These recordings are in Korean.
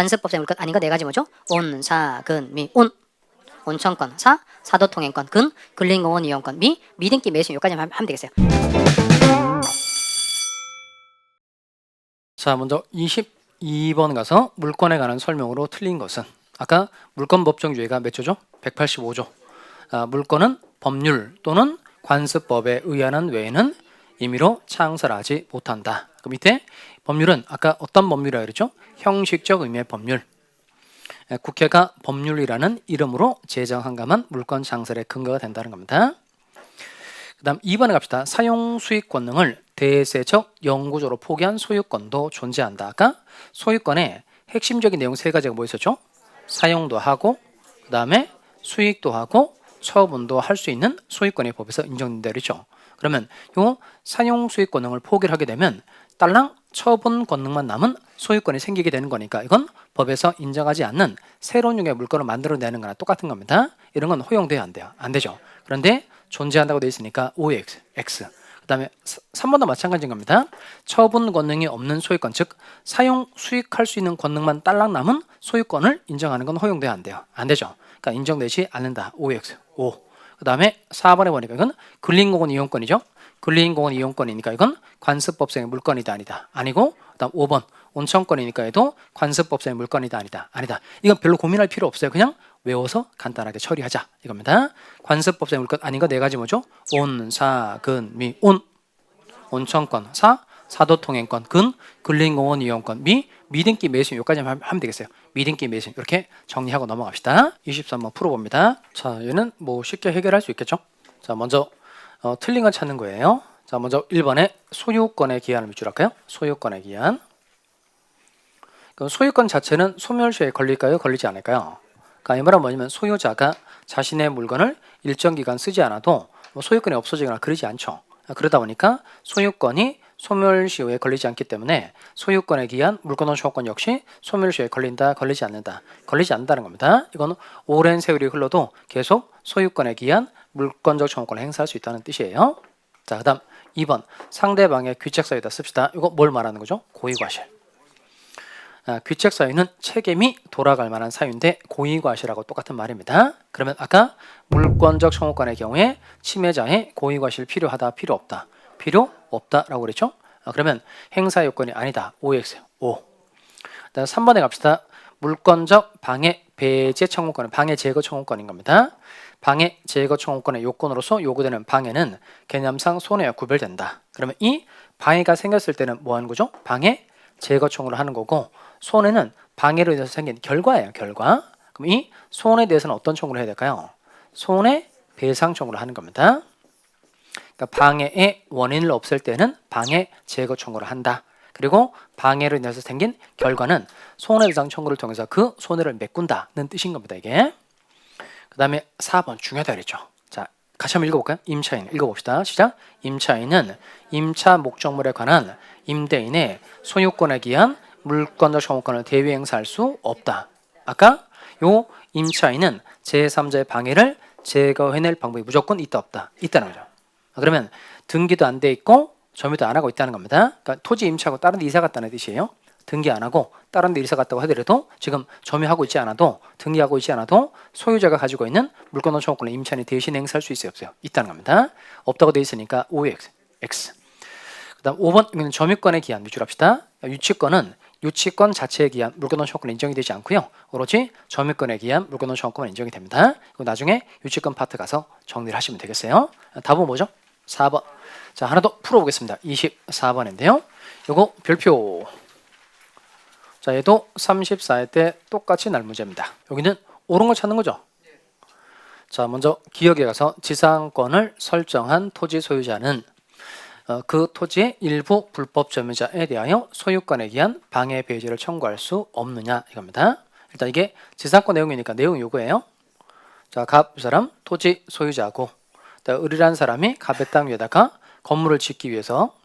관습법상의 물건 아닌 거 네 가지 뭐죠? 온, 사, 근, 미. 온, 온천권. 사, 사도통행권. 근, 근린공원 이용권. 미, 미등기 매수. 여기까지만 하면 되겠어요. 자, 먼저 22번 가서 물권에 관한 설명으로 틀린 것은 아까 물권 법정주의가 몇 조죠? 185조. 물권은 법률 또는 관습법에 의하는 외에는 임의로 창설하지 못한다. 그 밑에 법률은 아까 어떤 법률이라고 그랬죠? 형식적 의미의 법률. 국회가 법률이라는 이름으로 제정한 것만 물권 창설의 근거가 된다는 겁니다. 그 다음 2번에 갑시다. 사용 수익 권능을 대세적 영구적으로 포기한 소유권도 존재한다. 아까 소유권의 핵심적인 내용 세 가지가 뭐 있었죠? 사용도 하고 그 다음에 수익도 하고 처분도 할 수 있는 소유권이 법에서 인정된다 그랬죠. 그러면 요 사용 수익 권능을 포기를 하게 되면 딸랑 처분 권능만 남은 소유권이 생기게 되는 거니까 이건 법에서 인정하지 않는 새로운 용의 물건을 만들어내는 거나 똑같은 겁니다. 이런 건 허용돼야 안 돼요. 안 되죠. 그런데 존재한다고 되어 있으니까 OX, X. 그 다음에 3번도 마찬가지인 겁니다. 처분 권능이 없는 소유권, 즉 사용 수익할 수 있는 권능만 딸랑 남은 소유권을 인정하는 건 허용돼야 안 돼요. 안 되죠. 그러니까 인정되지 않는다. OX, O. 그 다음에 4번에 보니까 이건 근린공원 이용권이죠. 근린공원 이용권이니까 이건 관습법상의 물건이다 아니다. 아니고 그 다음 5번 온천권이니까 해도 관습법상의 물건이다 아니다. 아니다. 이건 별로 고민할 필요 없어요. 그냥 외워서 간단하게 처리하자 이겁니다. 관습법상의 물건 아닌 거 네 가지 뭐죠? 온, 사, 근, 미. 온, 온천권. 사, 사도통행권. 근, 근린공원 이용권. 미, 미등기 매수. 여기까지만 하면 되겠어요. 미등기 매수. 이렇게 정리하고 넘어갑시다. 23번 풀어봅니다. 자, 얘는 뭐 쉽게 해결할 수 있겠죠? 자, 먼저 틀린 건 찾는 거예요. 자, 먼저 1번에 소유권의 기한을 밑줄 할까요? 소유권의 기한. 그럼 소유권 자체는 소멸시효에 걸릴까요? 걸리지 않을까요? 그러니까 이 말은 뭐냐면 소유자가 자신의 물건을 일정 기간 쓰지 않아도 소유권이 없어지거나 그러지 않죠. 그러다 보니까 소유권이 소멸시효에 걸리지 않기 때문에 소유권에 기한 물권원 소유권 역시 소멸시효에 걸린다, 걸리지 않는다. 걸리지 않는다는 겁니다. 이건 오랜 세월이 흘러도 계속 소유권에 기한 물권적 청구권을 행사할 수 있다는 뜻이에요. 자, 그 다음 2번 상대방의 귀책 사유다 씁시다. 이거 뭘 말하는 거죠? 고의과실. 귀책 사유는 책임이 돌아갈 만한 사유인데 고의과실하고 똑같은 말입니다. 그러면 아까 물권적 청구권의 경우에 침해자의 고의과실 필요하다, 필요 없다. 필요 없다라고 그랬죠? 그러면 행사 요건이 아니다. OX, O. 그다음 3번에 갑시다. 물권적 방해 배제 청구권은 방해 제거 청구권인 겁니다. 방해 제거 청구권의 요건으로서 요구되는 방해는 개념상 손해와 구별된다. 그러면 이 방해가 생겼을 때는 뭐 하는 거죠? 방해 제거 청구를 하는 거고 손해는 방해로 인해서 생긴 결과예요. 결과. 그럼 이 손해에 대해서는 어떤 청구를 해야 될까요? 손해배상 청구를 하는 겁니다. 그러니까 방해의 원인을 없앨 때는 방해 제거 청구를 한다. 그리고 방해로 인해서 생긴 결과는 손해배상 청구를 통해서 그 손해를 메꾼다는 뜻인 겁니다. 이게. 그 다음에 4번 중요하다 그랬죠. 자, 같이 한번 읽어볼까요? 임차인 읽어봅시다. 시작. 임차인은 임차 목적물에 관한 임대인의 소유권에 기한 물권적 청구권을 대위 행사할 수 없다. 아까 요 임차인은 제3자의 방해를 제거해낼 방법이 무조건 있다 없다. 있다는 거죠. 그러면 등기도 안 돼 있고 점유도 안 하고 있다는 겁니다. 그러니까 토지 임차하고 다른 데 이사 갔다는 뜻이에요. 등기 안 하고 다른 데 이사 갔다고 하더라도 지금 점유하고 있지 않아도 등기하고 있지 않아도 소유자가 가지고 있는 물권적 청구권을 임차인이 대신 행사할 수 있어요 없어요? 있다는 겁니다. 없다고 돼 있으니까 OX, X. 그 다음 5번 이거는 점유권의 기한 밑줄 합시다. 유치권은 유치권 자체의 기한 물권적 청구권은 인정이 되지 않고요. 오로지 점유권의 기한 물권적 청구권은 인정이 됩니다. 그리고 나중에 유치권 파트 가서 정리를 하시면 되겠어요. 답은 뭐죠? 4번. 자, 하나 더 풀어보겠습니다. 24번인데요. 요거 별표. 자, 얘도 34회 때 똑같이 날 문제입니다. 여기는 옳은 걸 찾는 거죠. 자, 먼저 기억에 가서 지상권을 설정한 토지 소유자는 그 토지의 일부 불법 점유자에 대하여 소유권에 기한 방해 배제를 청구할 수 없느냐 이겁니다. 일단 이게 지상권 내용이니까 내용이 요거예요. 자, 갑 사람 토지 소유자고 을이라는 사람이 갑의 땅 위에다가 건물을 짓기 위해서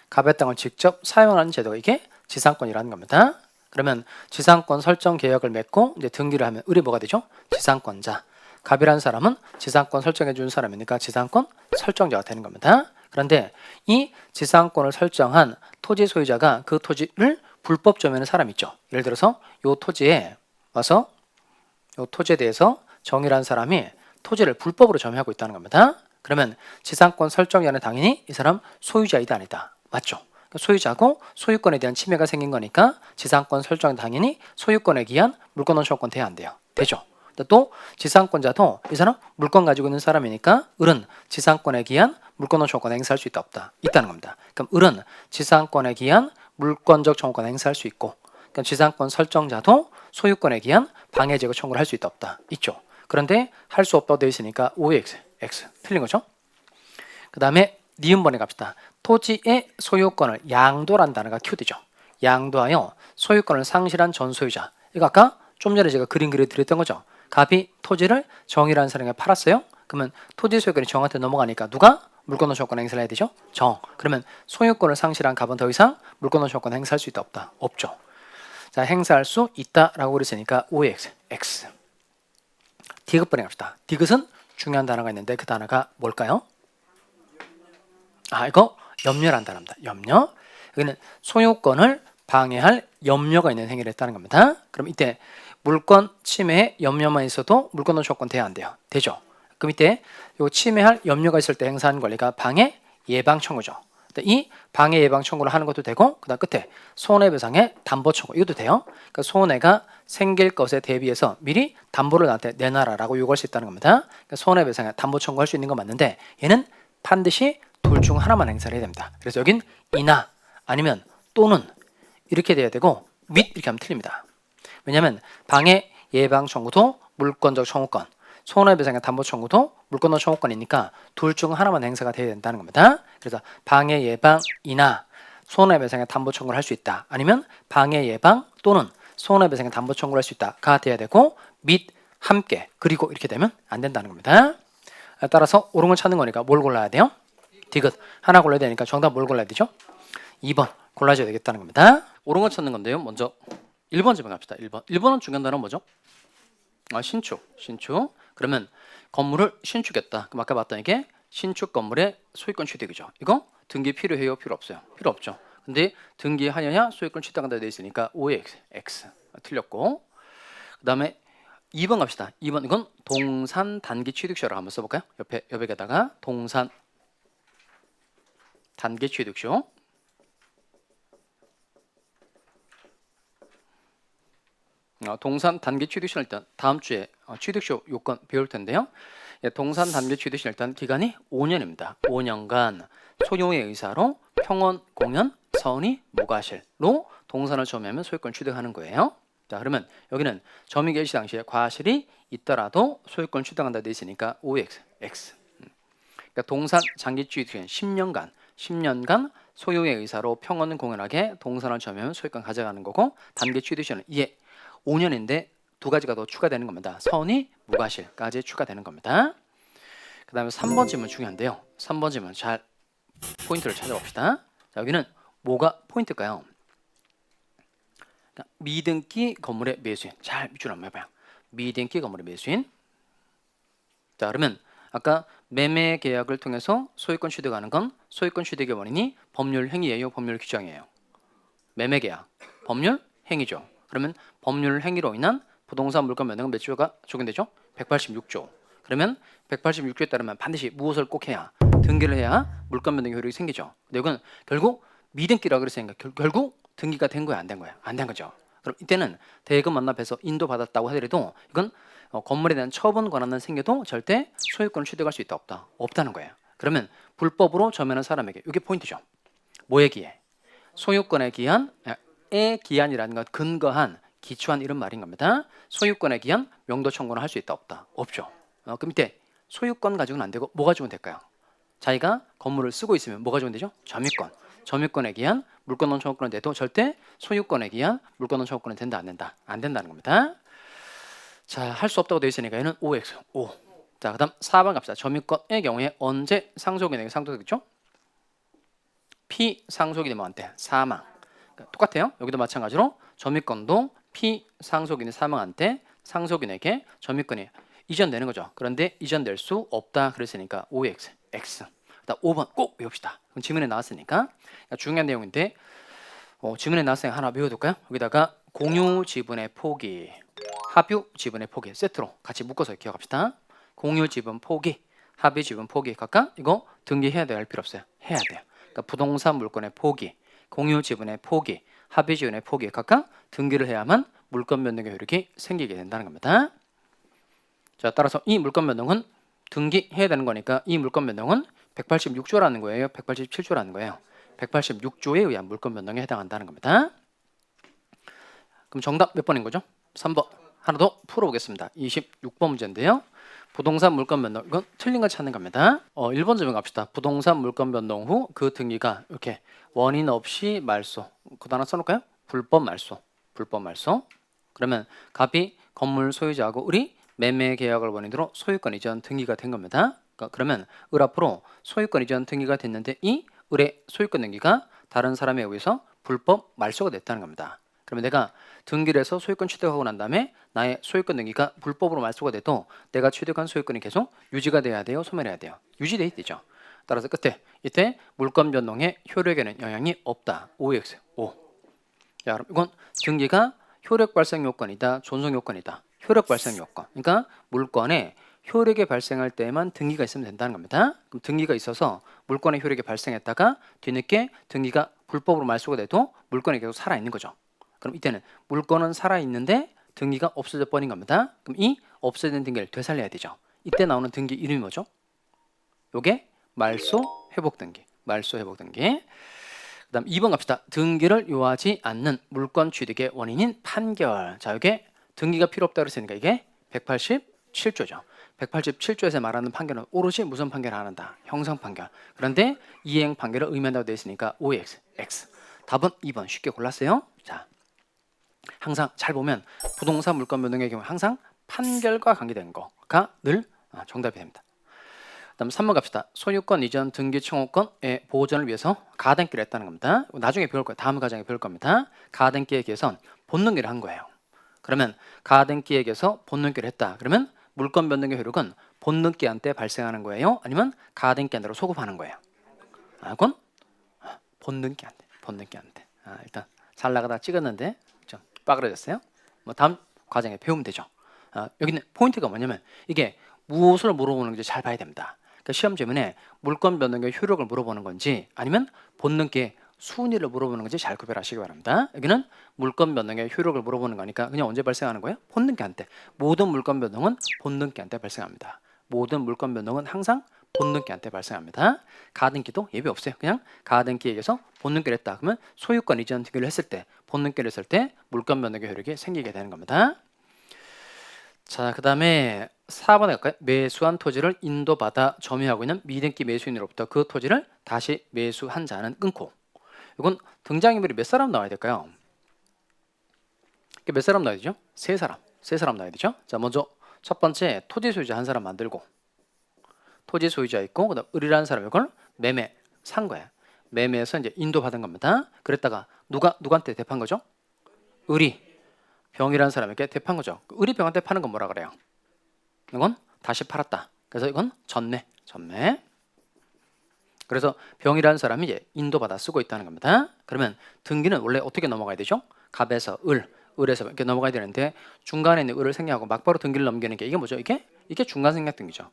갑의 땅을 직접 사용하는 제도가 이게 지상권이라는 겁니다. 그러면 지상권 설정 계약을 맺고 이제 등기를 하면 을이 뭐가 되죠? 지상권자. 갑이라는 사람은 지상권 설정해 준 사람이니까 지상권 설정자가 되는 겁니다. 그런데 이 지상권을 설정한 토지 소유자가 그 토지를 불법 점유하는 사람 있죠. 예를 들어서 요 토지에 와서 요 토지에 대해서 정의라는 사람이 토지를 불법으로 점유하고 있다는 겁니다. 그러면 지상권 설정자는 당연히 이 사람 소유자이다 아니다. 맞죠? 그러니까 소유자고 소유권에 대한 침해가 생긴 거니까 지상권 설정은 당연히 소유권에 기한 물권 원청권 돼야 안 돼요. 되죠? 또 지상권자도 이 사람 물권 가지고 있는 사람이니까 을은 지상권에 기한 물권 원청권 행사할 수 있다 없다 있다는 겁니다. 그럼 을은 지상권에 기한 물권적 청구권 행사할 수 있고, 그럼 지상권 설정자도 소유권에 기한 방해 제거 청구를 할 수 있다 없다 있죠. 그런데 할 수 없다고 되어 있으니까 OX X 틀린 거죠. 그 다음에 니은번에 갑시다. 토지의 소유권을 양도란 단어가 키워드죠. 양도하여 소유권을 상실한 전 소유자. 이거 아까 좀 전에 제가 그림 그려드렸던 거죠. 갑이 토지를 정이라는 사람에게 팔았어요. 그러면 토지 소유권이 정한테 넘어가니까 누가 물권 원청권 행사를 해야 되죠? 정. 그러면 소유권을 상실한 갑은 더 이상 물권 원청권 행사할 수 있다 없다? 없죠. 자, 행사할 수 있다라고 그랬으니까 OX X. 디귿번에 갑시다. 디귿은 중요한 단어가 있는데 그 단어가 뭘까요? 아, 이거 염려란 단어입니다. 염려. 여기는 소유권을 방해할 염려가 있는 행위를 했다는 겁니다. 그럼 이때 물권 침해에 염려만 있어도 물권 원청권 돼야 안 돼요? 되죠. 그럼 이때 요 침해할 염려가 있을 때 행사하는 권리가 방해 예방 청구죠. 이 방해 예방 청구를 하는 것도 되고, 그다음 끝에 손해배상의 담보 청구 이것도 돼요. 그러니까 손해가 생길 것에 대비해서 미리 담보를 나한테 내놔라라고 요구할 수 있다는 겁니다. 그러니까 손해배상의 담보 청구할 수 있는 건 맞는데 얘는 반드시 둘 중 하나만 행사를 해야 됩니다. 그래서 여긴 이나 아니면 또는 이렇게 돼야 되고 및 이렇게 하면 틀립니다. 왜냐하면 방해 예방 청구도 물권적 청구권, 손해배상의 담보 청구도 물권적 청구권이니까 둘 중 하나만 행사가 돼야 된다는 겁니다. 그래서 방해 예방이나 손해배상의 담보 청구를 할 수 있다. 아니면 방해 예방 또는 손해배상의 담보 청구를 할 수 있다가 돼야 되고 및 함께 그리고 이렇게 되면 안 된다는 겁니다. 따라서 옳은 걸 찾는 거니까 뭘 골라야 돼요? 디귿 하나 골라야 되니까 정답 뭘 골라야 되죠? 2번 골라줘야 되겠다는 겁니다. 옳은 걸 찾는 건데요. 먼저 1번 질문 갑시다. 1번은 중요한 단어는 뭐죠? 신축. 그러면 건물을 신축했다. 그럼 아까 봤던 이게 신축 건물의 소유권 취득이죠. 이거 등기 필요해요? 필요 없어요? 필요 없죠. 근데 등기하느냐 소유권 취득한다 되어 있으니까 OX X 틀렸고, 그 다음에 2번 갑시다. 2번 이건 동산 단기 취득쇼라고 한번 써볼까요? 옆에다가 동산 단기 취득쇼. 동산 단기 취득쇼는 일단 다음 주에 취득쇼 요건 배울 텐데요. 동산 단기 취득쇼는 일단 기간이 5년입니다. 5년간 소유의 의사로 평원, 공연, 서은이, 무과실로 동산을 점유하면 소유권 취득하는 거예요. 자, 그러면 여기는 점유 개시 당시에 과실이 있더라도 소유권 취득한다 돼 있으니까 OX X. 그러니까 동산 장기 취득은 10년간 소유의 의사로 평원 공연하게 동산을 점유하면 소유권 가져가는 거고, 단기 취득시는 이게 5년인데 두 가지가 더 추가되는 겁니다. 서운이 무과실까지 추가되는 겁니다. 그 다음에 3번 질문 중요한데요. 3번 질문 잘 포인트를 찾아봅시다. 자, 여기는 뭐가 포인트일까요? 미등기 건물의 매수인. 잘 밑줄 한번 해봐요. 미등기 건물의 매수인. 자, 그러면 아까 매매 계약을 통해서 소유권 취득하는 건 소유권 취득의 원인이 법률 행위예요, 법률 규정이에요? 매매 계약, 법률 행위죠. 그러면 법률 행위로 인한 부동산 물권 변동은 몇 조가 적용되죠? 186조. 그러면 186조에 따르면 반드시 무엇을 꼭 해야? 등기를 해야 물권 변동 효력이 생기죠. 근데 이건 결국 미등기라고 그랬으니까 결국 등기가 된 거야, 안 된 거야? 안 된 거죠. 그럼 이때는 대금 완납해서 인도받았다고 하더라도 이건 건물에 대한 처분 권한은 생겨도 절대 소유권을 취득할 수 있다 없다? 없다는 거예요. 그러면 불법으로 점유하는 사람에게 이게 포인트죠. 뭐에 기해? 소유권에 기한 에 기한이라는 건 근거한 기초한 이런 말인 겁니다. 소유권에 기한 명도 청구는 할 수 있다 없다? 없죠. 그럼 이때 소유권 가지고는 안 되고 뭐 가지고는 될까요? 자기가 건물을 쓰고 있으면 뭐 가지고는 되죠? 점유권. 점유권에 기한 물권원 청구권은 돼도 절대 소유권에 기한 물권원 청구권은 된다 안 된다? 안 된다는 겁니다. 자, 할 수 없다고 되어 있으니까 얘는 OX O. 자, 그다음 4번 갑시다. 점유권의 경우에 언제 상속인에게 상속되겠죠? 피상속인이 뭐한테? 사망. 똑같아요. 여기도 마찬가지로 점유권도 피상속인이 사망한 때 상속인에게 점유권이 이전되는 거죠. 그런데 이전될 수 없다 그랬으니까 OX X. 그다음 5번 꼭 외웁시다. 그럼 지문에 나왔으니까 중요한 내용인데 지문에 나왔으니 하나 외워둘까요? 여기다가 공유 지분의 포기, 합유 지분의 포기 세트로 같이 묶어서 기억합시다. 공유 지분 포기, 합의 지분 포기 각각 이거 등기해야 돼요? 할 필요 없어요? 해야 돼요. 그러니까 부동산 물건의 포기, 공유 지분의 포기, 합의 지분의 포기 각각 등기를 해야만 물건 변동의 효력이 생기게 된다는 겁니다. 자, 따라서 이 물건 변동은 등기해야 되는 거니까 이 물건 변동은 186조라는 거예요? 187조라는 거예요? 186조에 의한 물건 변동에 해당한다는 겁니다. 그럼 정답 몇 번인 거죠? 3번. 하나 더 풀어보겠습니다. 26번 문제인데요. 부동산 물건 변동, 이건 틀린 걸 찾는 겁니다. 1번 질문 갑시다. 부동산 물건 변동 후 그 등기가 이렇게 원인 없이 말소. 그 단어 써놓을까요? 불법 말소. 불법 말소. 그러면 갑이 건물 소유자하고 을이 매매 계약을 원인으로 소유권 이전 등기가 된 겁니다. 그러면 을 앞으로 소유권 이전 등기가 됐는데 이 을의 소유권 등기가 다른 사람에 의해서 불법 말소가 됐다는 겁니다. 그러면 내가 등기를 해서 소유권 취득하고 난 다음에 나의 소유권 등기가 불법으로 말소가 돼도 내가 취득한 소유권이 계속 유지가 돼야 돼요? 소멸해야 돼요? 유지돼야 되죠. 따라서 끝에 이때 물권 변동의 효력에는 영향이 없다. OX, O. 자, 그럼 이건 등기가 효력 발생 요건이다. 존속 요건이다. 효력 발생 요건. 그러니까 물권에 효력이 발생할 때에만 등기가 있으면 된다는 겁니다. 그럼 등기가 있어서 물권의 효력이 발생했다가 뒤늦게 등기가 불법으로 말소가 돼도 물권이 계속 살아있는 거죠. 그럼 이때는 물권은 살아있는데 등기가 없어져 버린 겁니다. 그럼 이 없어진 등기를 되살려야 되죠. 이때 나오는 등기 이름이 뭐죠? 요게 말소 회복 등기. 말소 회복 등기. 그다음 2번 갑시다. 등기를 요하지 않는 물권 취득의 원인인 판결. 자, 이게 등기가 필요 없다고 그랬으니까 이게 187조죠. 187조에서 말하는 판결은 오롯이 무슨 판결을 안 한다? 형성 판결. 그런데 이행 판결을 의미한다고 되어 있으니까 OX, X. 답은 2번 쉽게 골랐어요. 자, 항상 잘 보면 부동산 물권 변동의 경우 항상 판결과 관계된 거가 늘 정답이 됩니다. 그다음 3번 갑시다. 소유권 이전 등기 청구권의 보존을 위해서 가등기를 했다는 겁니다. 나중에 배울 거예요. 다음 과정에 배울 겁니다. 가등기에 의해서 본등기를 한 거예요. 그러면 가등기에 의해서 본등기를 했다. 그러면 물권 변동의 효력은 본등기한 때 발생하는 거예요? 아니면 가등기한 대로 소급하는 거예요? 그건 본등기한 때. 본등기한 때. 일단 잘 나가다 찍었는데 좀 빠그러졌어요. 뭐 다음 과정에 배우면 되죠. 여기는 포인트가 뭐냐면 이게 무엇을 물어보는 건지 잘 봐야 됩니다. 그러니까 시험 질문에 물권 변동의 효력을 물어보는 건지 아니면 본등기의 순위를 물어보는 건지 잘 구별하시기 바랍니다. 여기는 물권 변동의 효력을 물어보는 거니까 그냥 언제 발생하는 거예요? 본등기한 때. 모든 물권 변동은 본등기한 때 발생합니다. 모든 물권 변동은 항상 본등기한 때 발생합니다. 가등기도 예외 없어요. 그냥 가등기에 의해서 본등기를 했다. 그러면 소유권 이전 등기를 했을 때, 본등기를 했을 때 물권 변동의 효력이 생기게 되는 겁니다. 자, 그 다음에 4번에 갈까요? 매수한 토지를 인도받아 점유하고 있는 미등기 매수인으로부터 그 토지를 다시 매수한 자는 끊고. 이건 등장인물이 몇 사람 나와야 될까요? 몇 사람 나와야 되죠? 세 사람 나와야 되죠? 자, 먼저 첫 번째 토지 소유자 한 사람 만들고 토지 소유자 있고 그다음 을이라는 사람 이걸 매매 산 거야. 매매해서 이제 인도받은 겁니다. 그랬다가 누구한테 대판 거죠? 을이 병이라는 사람에게 대판 거죠. 을이 병한테 파는 건 뭐라 그래요? 이건 다시 팔았다. 그래서 이건 전매. 그래서 병이라는 사람이 이제 인도받아 쓰고 있다는 겁니다. 그러면 등기는 원래 어떻게 넘어가야 되죠? 갑에서 을에서 이렇게 넘어가야 되는데 중간에 있는 을을 생략하고 막바로 등기를 넘기는 게 이게 뭐죠? 이게 중간 생략 등기죠.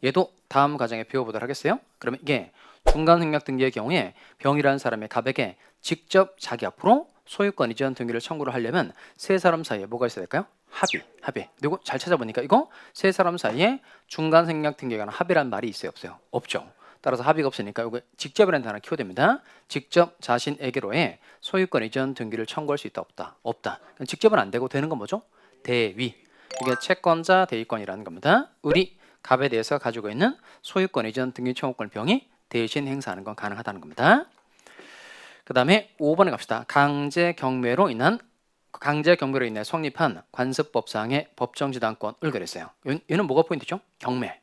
얘도 다음 과정에 배워보도록 하겠어요. 그러면 이게 중간 생략 등기의 경우에 병이라는 사람의 갑에게 직접 자기 앞으로 소유권 이전 등기를 청구를 하려면 세 사람 사이에 뭐가 있어야 될까요? 합의. 그리고 잘 찾아보니까 이거 세 사람 사이에 중간 생략 등기에 관한 합의란 말이 있어요? 없어요? 없죠. 따라서 합의가 없으니까 이거 직접이라는 단어 키워야 됩니다. 직접 자신에게로의 소유권 이전 등기를 청구할 수 있다? 없다. 직접은 안 되고 되는 건 뭐죠? 대위. 이게 채권자 대위권이라는 겁니다. 을이 갑에 대해서 가지고 있는 소유권 이전 등기 청구권 병이 대신 행사하는 건 가능하다는 겁니다. 그 다음에 5번에 갑시다. 강제 경매로 인해 성립한 관습법상의 법정지단권을 그랬어요. 얘는 뭐가 포인트죠? 경매.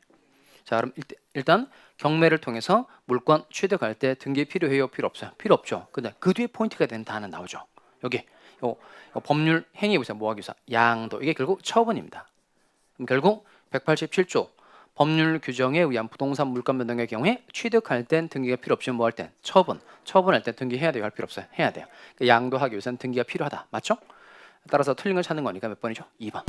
자, 그럼 일단 경매를 통해서 물권 취득할 때 등기 필요해요? 필요 없어요? 필요 없죠. 근데 그 뒤에 포인트가 되는 단어는 나오죠. 여기 요 법률 행위부사 모하기사 양도 이게 결국 처분입니다. 그럼 결국 187조 법률 규정에 의한 부동산 물권 변동의 경우에 취득할 땐 등기가 필요 없지만 뭐 할 땐 처분할 땐 등기해야 돼요, 할 필요 없어요? 해야 돼요. 그러니까 양도하기 위해서는 등기가 필요하다. 맞죠? 따라서 틀린 걸 찾는 거니까 몇 번이죠? 2번.